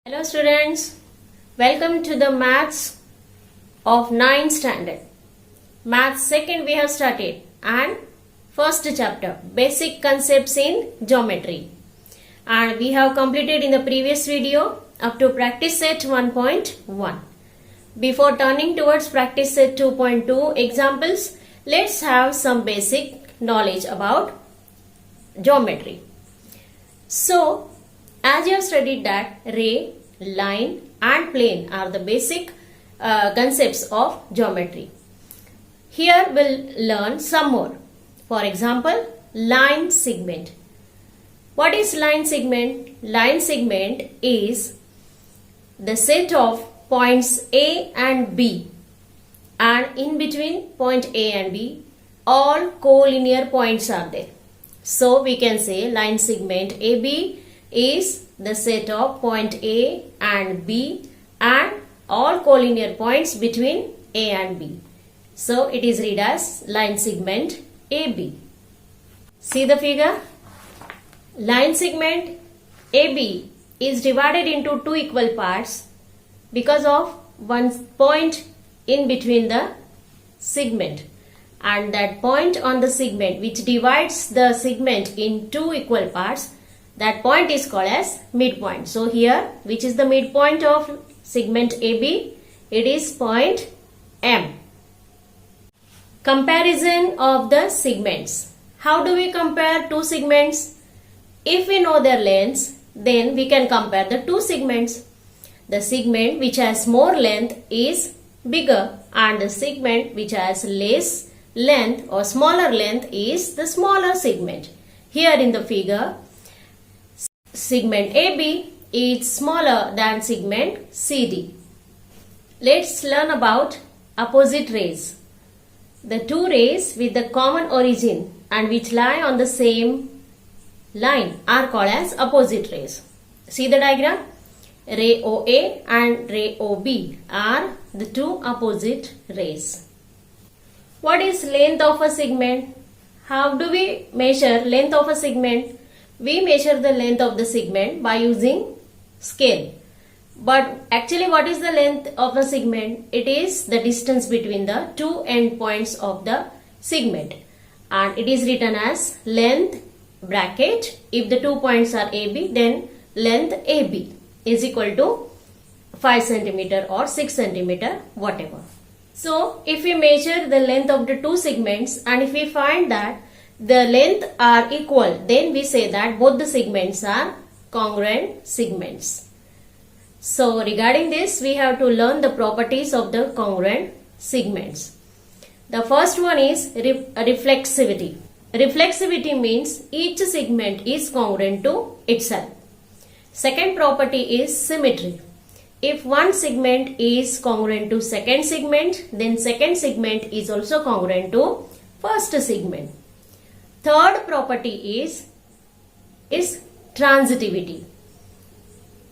Hello students, welcome to the maths of 9th standard. Maths second we have started and first chapter basic concepts in geometry, and we have completed in the previous video up to practice set 1.1. Before turning towards practice set 2.2 examples, let's have some basic knowledge about geometry. So as you have studied that ray, line and plane are the basic concepts of geometry. Here we'll learn some more. For example, line segment. What is line segment? Line segment is the set of points A and B, and in between point A and B all collinear points are there. So we can say line segment AB is the set of point A and B and all collinear points between A and B. So it is read as line segment AB. See the figure? Line segment AB is divided into two equal parts because of one point in between the segment, and that point on the segment which divides the segment in two equal parts, that point is called as midpoint. So here, which is the midpoint of segment AB? It is point M. Comparison of the segments. How do we compare two segments? If we know their lengths, then we can compare the two segments. The segment which has more length is bigger, and the segment which has less length or smaller length is the smaller segment. Here in the figure, segment AB is smaller than segment CD. Let's learn about opposite rays. The two rays with the common origin and which lie on the same line are called as opposite rays. See the diagram? Ray OA and ray OB are the two opposite rays. What is length of a segment? How do we measure length of a segment? We measure the length of the segment by using scale. But actually what is the length of a segment? It is the distance between the two end points of the segment, and it is written as length bracket. If the two points are AB, then length AB is equal to 5 cm or 6 cm, whatever. So if we measure the length of the two segments and if we find that the length are equal, then we say that both the segments are congruent segments. So regarding this, we have to learn the properties of the congruent segments. The first one is reflexivity. Reflexivity means each segment is congruent to itself. Second property is symmetry. If one segment is congruent to second segment, then second segment is also congruent to first segment. Third property is transitivity.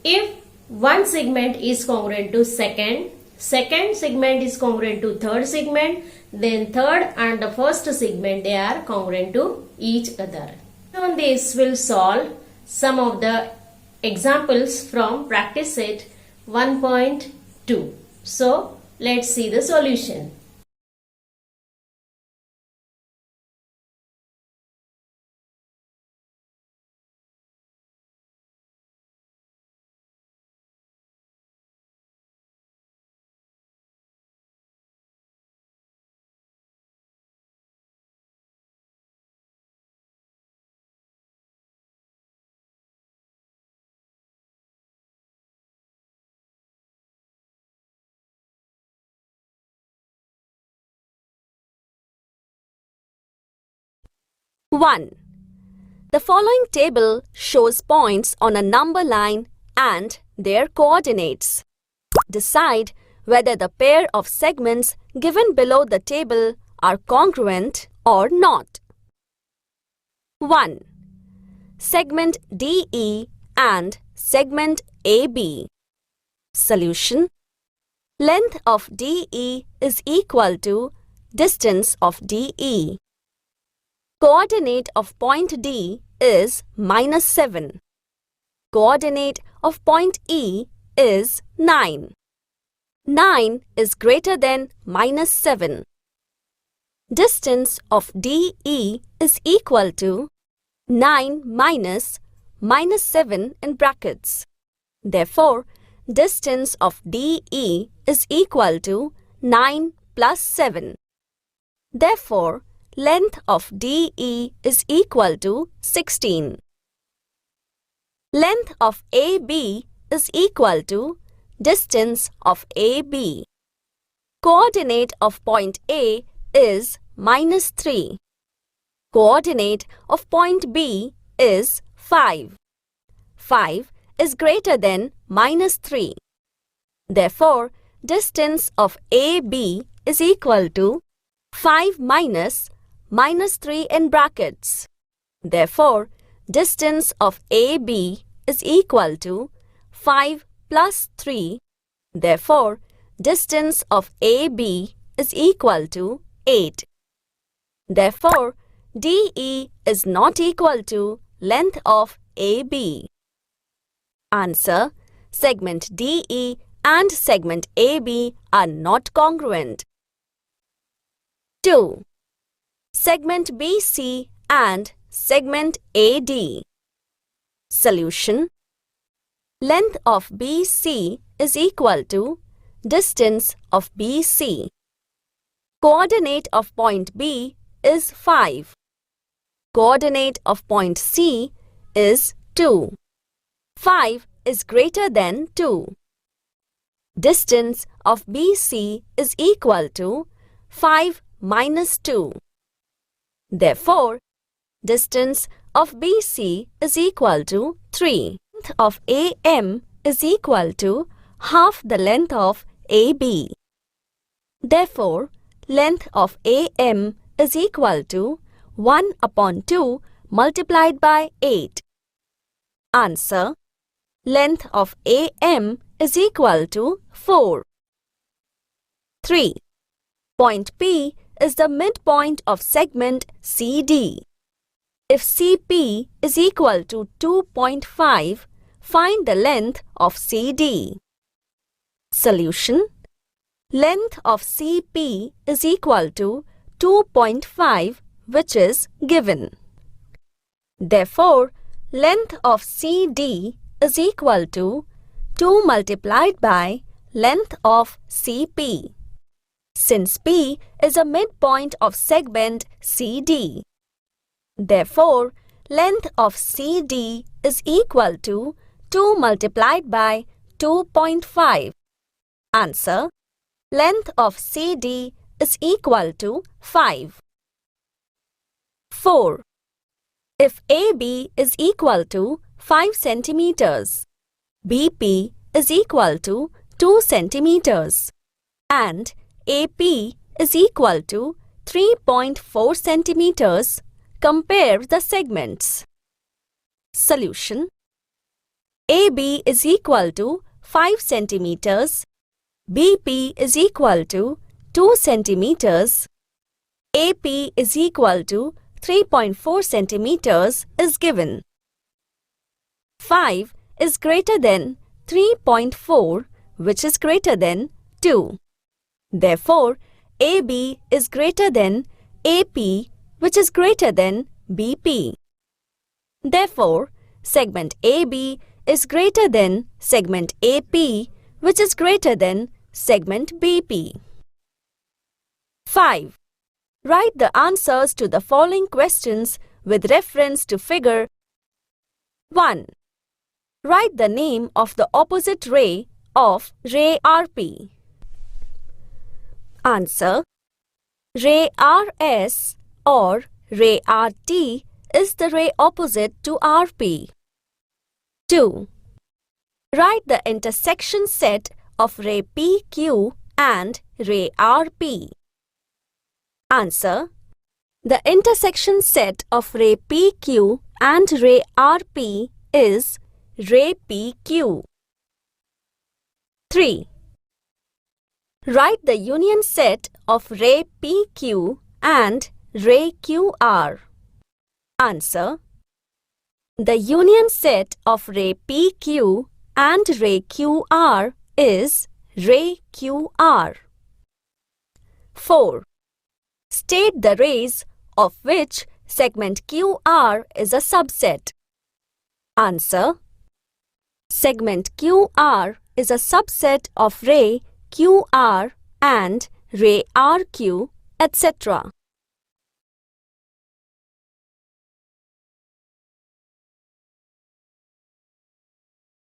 If one segment is congruent to second segment is congruent to third segment, then third and the first segment, they are congruent to each other. On this, we'll solve some of the examples from practice set 1.2. So let's see the solution. One. The following table shows points on a number line and their coordinates. Decide whether the pair of segments given below the table are congruent or not. 1. Segment DE and segment AB. Solution. Length of DE is equal to distance of DE. Coordinate of point D is -7. Coordinate of point E is 9. 9 is greater than minus 7. Distance of DE is equal to 9 minus minus 7 in brackets. Therefore, distance of DE is equal to 9 plus 7. Therefore, length of DE is equal to 16. Length of AB is equal to distance of AB. Coordinate of point A is minus 3. Coordinate of point B is 5. 5 is greater than minus 3. Therefore, distance of AB is equal to 5 minus minus 3 in brackets. Therefore, distance of AB is equal to 5 plus 3. Therefore, distance of AB is equal to 8. Therefore, DE is not equal to length of AB. Answer: segment DE and segment AB are not congruent. 2. Segment BC and segment AD. Solution: length of BC is equal to distance of BC. Coordinate of point B is 5. Coordinate of point C is 2. 5 is greater than 2. Distance of BC is equal to 5 minus 2. Therefore, distance of BC is equal to 3. Length of AM is equal to half the length of AB. Therefore, length of AM is equal to 1 upon 2 multiplied by 8. Answer: length of AM is equal to 4. 3. Point P is the midpoint of segment CD. If CP is equal to 2.5, find the length of CD. Solution: length of CP is equal to 2.5, which is given. Therefore, length of CD is equal to 2 multiplied by length of CP. Since P is a midpoint of segment CD, therefore, length of CD is equal to 2 multiplied by 2.5. Answer: length of CD is equal to 5. 4. If AB is equal to 5 centimeters, BP is equal to 2 centimeters, and AP is equal to 3.4 centimeters, compare the segments. Solution: AB is equal to 5 centimeters, BP is equal to 2 centimeters, AP is equal to 3.4 centimeters is given. 5 is greater than 3.4, which is greater than 2. Therefore, AB is greater than AP, which is greater than BP. Therefore, segment AB is greater than segment AP, which is greater than segment BP. 5. Write the answers to the following questions with reference to figure 1. Write the name of the opposite ray of ray RP. Answer: ray RS or ray RT is the ray opposite to RP. 2. Write the intersection set of ray PQ and ray RP. Answer: the intersection set of ray PQ and ray RP is ray PQ. 3. Write the union set of ray PQ and ray QR. Answer: the union set of ray PQ and ray QR is ray QR. 4. State the rays of which segment QR is a subset. Answer. Segment QR is a subset of ray QR and ray RQ, etc.